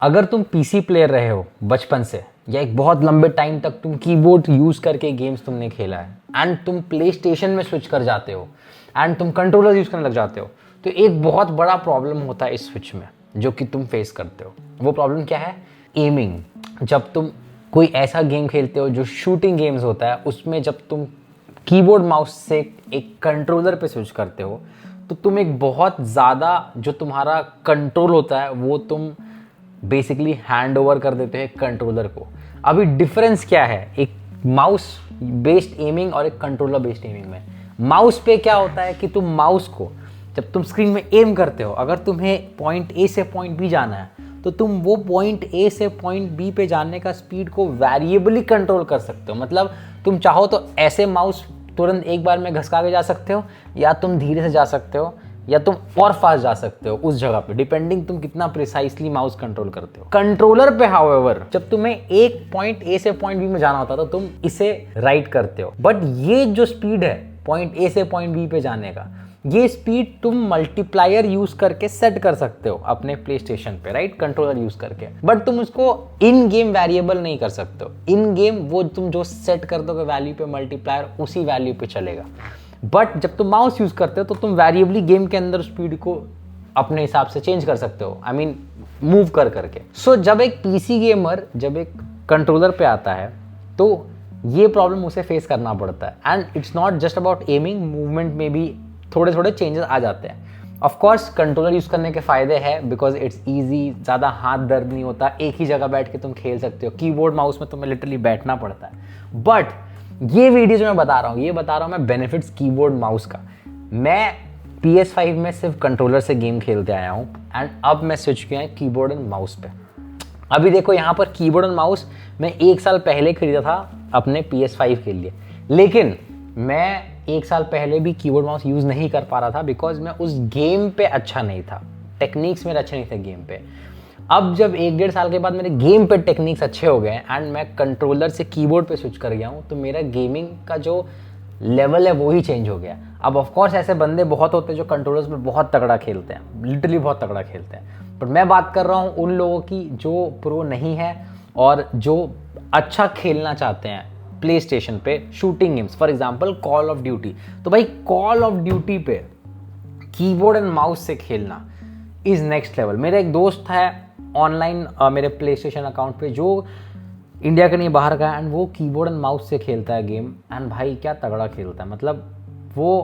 अगर तुम PC player रहे हो बचपन से या एक बहुत लंबे टाइम तक तुम कीबोर्ड यूज करके गेम्स तुमने खेला है एंड तुम प्ले स्टेशन में स्विच कर जाते हो एंड तुम कंट्रोलर यूज करने लग जाते हो, तो एक बहुत बड़ा प्रॉब्लम होता है इस स्विच में जो कि तुम फेस करते हो। वो प्रॉब्लम क्या है? एमिंग। जब तुम कोई ऐसा गेम खेलते हो जो शूटिंग गेम्स होता है, उसमें जब तुम कीबोर्ड माउस से एक कंट्रोलर पे स्विच करते हो तो तुम एक बहुत ज़्यादा जो तुम्हारा कंट्रोल होता है वो तुम बेसिकली हैंड ओवर कर देते हैं कंट्रोलर को। अभी डिफरेंस क्या है एक माउस बेस्ड एमिंग और एक कंट्रोलर बेस्ड एमिंग में? माउस पे क्या होता है कि तुम माउस को जब तुम स्क्रीन में एम करते हो, अगर तुम्हें पॉइंट ए से पॉइंट बी जाना है तो तुम वो पॉइंट ए से पॉइंट बी पे जाने का स्पीड को वेरिएबली कंट्रोल कर सकते हो। मतलब तुम चाहो तो ऐसे माउस तुरंत एक बार में घसका के जा सकते हो, या तुम धीरे से जा सकते हो, या तुम और फास्ट जा सकते हो उस जगह पे, डिपेंडिंग तुम कितना प्रिसाइसली माउस कंट्रोल करते हो। कंट्रोलर पे हाउएवर जब तुम्हें एक पॉइंट ए से पॉइंट बी में जाना होता है तो तुम इसे राइट करते हो, बट ये जो स्पीड है पॉइंट ए से पॉइंट बी पे जाने का, ये स्पीड तुम मल्टीप्लायर यूज करके सेट कर सकते हो अपने प्ले स्टेशन पे, राइट, कंट्रोलर यूज करके। बट तुम उसको इन गेम वेरिएबल नहीं कर सकते हो। इन गेम वो तुम जो सेट कर दोगे वैल्यू पे मल्टीप्लायर उसी वैल्यू पे चलेगा, बट जब तुम माउस यूज करते हो तो तुम वेरिएबली गेम के अंदर स्पीड को अपने हिसाब से चेंज कर सकते हो, आई मीन मूव कर करके। सो जब एक पीसी गेमर जब एक कंट्रोलर पे आता है तो ये प्रॉब्लम उसे फेस करना पड़ता है। And it's not just about aiming, movement में भी थोड़े थोड़े चेंजेस आ जाते हैं। ऑफ कोर्स कंट्रोलर यूज करने के फायदे हैं बिकॉज इट्स इजी, ज़्यादा हाथ दर्द नहीं होता, एक ही जगह बैठ के तुम खेल सकते हो। कीबोर्ड माउस में तुम्हें लिटरली बैठना पड़ता है। बट ये वीडियो जो मैं बता रहा हूँ, ये बता रहा हूँ मैं बेनिफिट्स कीबोर्ड माउस का। मैं PS5 में सिर्फ कंट्रोलर से गेम खेलते आया हूँ एंड अब मैं स्विच किया है कीबोर्ड एंड माउस पे। अभी देखो यहाँ पर कीबोर्ड एंड माउस मैं 1 साल पहले खरीदा था अपने PS5 के लिए, लेकिन मैं 1 साल पहले भी कीबोर्ड माउस यूज़ नहीं कर पा रहा था बिकॉज मैं उस गेम पे अच्छा नहीं था, टेक्निक्स मेरे अच्छे नहीं थे गेम पे। अब जब 1-1.5 साल के बाद मेरे गेम पे टेक्निक्स अच्छे हो गए एंड मैं कंट्रोलर से कीबोर्ड पे स्विच कर गया हूँ, तो मेरा गेमिंग का जो लेवल है वो ही चेंज हो गया। अब ऑफ कोर्स ऐसे बंदे बहुत होते हैं जो कंट्रोलर्स में बहुत तगड़ा खेलते हैं, लिटरली बहुत तगड़ा खेलते हैं, बट मैं बात कर रहा हूँ उन लोगों की जो प्रो नहीं है और जो अच्छा खेलना चाहते हैं प्ले स्टेशन पे shooting games, for example call of duty. तो भाई कॉल ऑफ ड्यूटी पे कीबोर्ड एंड माउस से खेलना इज नेक्स्ट लेवल। मेरा एक दोस्त है ऑनलाइन मेरे प्ले स्टेशन अकाउंट पे जो इंडिया का नहीं बाहर का है एंड वो कीबोर्ड एंड माउस से खेलता है गेम, एंड भाई क्या तगड़ा खेलता है। मतलब वो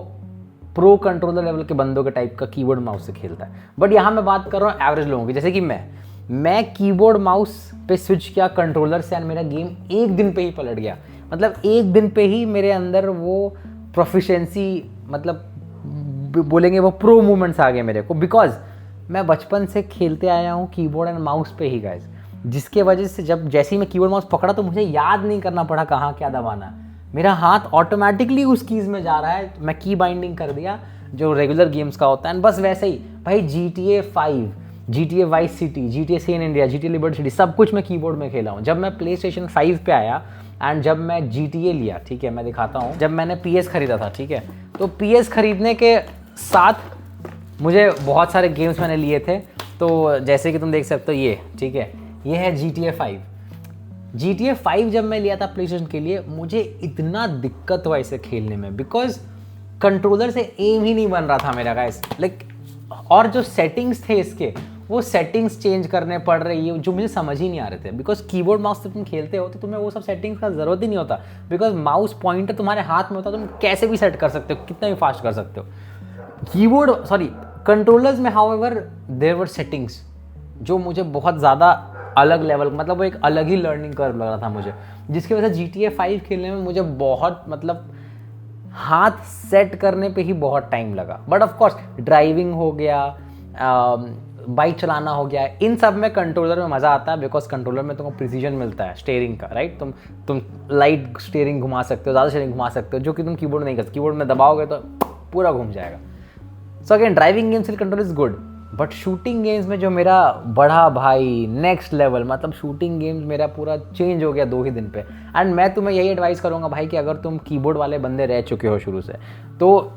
प्रो कंट्रोलर लेवल के बंदों के टाइप का कीबोर्ड माउस से खेलता है। बट यहाँ मैं बात कर रहा हूँ एवरेज लोगों की, जैसे कि मैं कीबोर्ड माउस पे स्विच किया कंट्रोलर से एंड मेरा गेम एक दिन पे ही पलट गया। मतलब एक दिन पे ही मेरे अंदर वो प्रोफिशिएंसी, मतलब बोलेंगे वो प्रो मूवमेंट्स आ गए मेरे को, बिकॉज मैं बचपन से खेलते आया हूँ कीबोर्ड एंड माउस पे ही गाइस, जिसके वजह से जब जैसे ही मैं कीबोर्ड माउस पकड़ा तो मुझे याद नहीं करना पड़ा कहाँ क्या दबाना, मेरा हाथ ऑटोमेटिकली उस कीज़ में जा रहा है। मैं की बाइंडिंग कर दिया जो रेगुलर गेम्स का होता है, बस वैसे ही भाई GTA 5, GTA Vice City, GTA San India, GTA Liberty City, सब कुछ मैं कीबोर्ड में खेला हूँ। जब मैं प्ले स्टेशन 5 पे आया एंड जब मैं GTA लिया, ठीक है, मैं दिखाता हूँ, जब मैंने PS खरीदा था, ठीक है, तो PS खरीदने के साथ मुझे बहुत सारे गेम्स मैंने लिए थे। तो जैसे कि तुम देख सकते हो ये, ठीक है, ये है GTA 5। GTA 5 जब मैं लिया था प्ले स्टेशन के लिए, मुझे इतना दिक्कत हुआ इसे खेलने में बिकॉज कंट्रोलर से एम ही नहीं बन रहा था मेरा गाइस, लाइक, और जो सेटिंग्स थे इसके वो सेटिंग्स चेंज करने पड़ रही है जो मुझे समझ ही नहीं आ रहे थे। बिकॉज कीबोर्ड माउस से तुम खेलते हो तो तुम्हें वो सब सेटिंग्स का ज़रूरत ही नहीं होता, बिकॉज माउस पॉइंटर तुम्हारे हाथ में होता है, तुम कैसे भी सेट कर सकते हो, कितना भी फास्ट कर सकते हो। कंट्रोलर्स में हाउएवर देयर वर सेटिंग्स जो मुझे बहुत ज़्यादा अलग लेवल, मतलब वो एक अलग ही लर्निंग कर्व लग रहा था मुझे, जिसकी वजह से GTA 5 खेलने में मुझे बहुत, मतलब हाथ सेट करने पे ही बहुत टाइम लगा। बट ऑफ कोर्स ड्राइविंग हो गया, बाइक चलाना हो गया, इन सब में कंट्रोलर में मज़ा आता है बिकॉज कंट्रोलर में तुमको प्रिसीजन मिलता है स्टीयरिंग का, राइट। तुम लाइट स्टीयरिंग घुमा सकते हो, ज़्यादा स्टीयरिंग घुमा सकते हो, जो कि तुम कीबोर्ड नहीं कर सकते। कीबोर्ड में दबाओगे तो पूरा घूम जाएगा। सो अगेन ड्राइविंग गेम्स के control is good, but shooting games में जो मेरा बढ़ा भाई नेक्स्ट लेवल, मतलब शूटिंग गेम्स मेरा पूरा चेंज हो गया 2 ही दिन पे। एंड मैं तुम्हें यही एडवाइस करूँगा भाई कि अगर तुम कीबोर्ड वाले बंदे रह चुके हो शुरू से, तो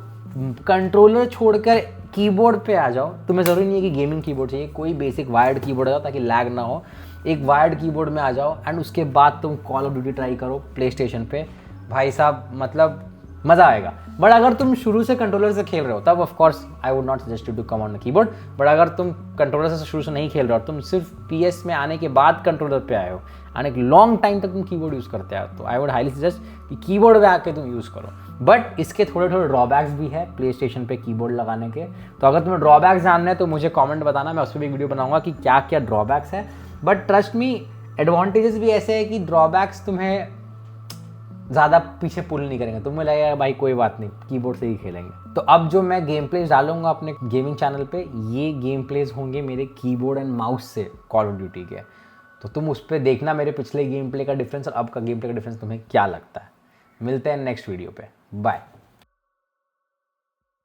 कंट्रोलर छोड़कर कीबोर्ड पे आ जाओ, तुम्हें ज़रूरी नहीं है कि गेमिंग कीबोर्ड चाहिए, कोई बेसिक वायर्ड कीबोर्ड आ जाओ ताकि लैग ना हो। एक वायर्ड कीबोर्ड में आ जाओ एंड उसके बाद तुम कॉल ऑफ ड्यूटी ट्राई करो प्ले स्टेशन पे, भाई साहब मतलब मज़ा आएगा। बट अगर तुम शुरू से कंट्रोलर से खेल रहे हो तब of course I would not suggest you to come on the keyboard. But अगर तुम कंट्रोलर से शुरू से नहीं खेल रहे हो, तुम सिर्फ PS में आने के बाद कंट्रोलर पे आए हो एंड एक लॉन्ग टाइम तक तुम कीबोर्ड यूज़ करते आए हो, तो आई वुड हाईली सजेस्ट कि कीबोर्ड पे आके तुम यूज़ करो। बट इसके थोड़े थोड़े ड्रॉबैक्स भी है प्ले स्टेशन पे कीबोर्ड लगाने के, तो अगर तुम्हें ड्रॉबैक्स जानना है तो मुझे कमेंट बताना, मैं उस पर भी वीडियो बनाऊंगा कि क्या क्या ड्रॉबैक्स है। बट ट्रस्ट मी, एडवांटेजेस भी ऐसे है कि ड्रॉबैक्स तुम्हें ज़्यादा पीछे पुल नहीं करेंगे, तुम्हें लगेगा भाई कोई बात नहीं कीबोर्ड से ही खेलेंगे। तो अब जो मैं गेम प्लेज डालूंगा अपने गेमिंग चैनल पे, ये गेम प्लेज होंगे मेरे कीबोर्ड एंड माउस से कॉल ऑफ ड्यूटी के, तो तुम उस पर देखना मेरे पिछले गेम प्ले का डिफरेंस और अब का गेम प्ले का डिफरेंस तुम्हें क्या लगता है। मिलते हैं नेक्स्ट वीडियो पे, बाय।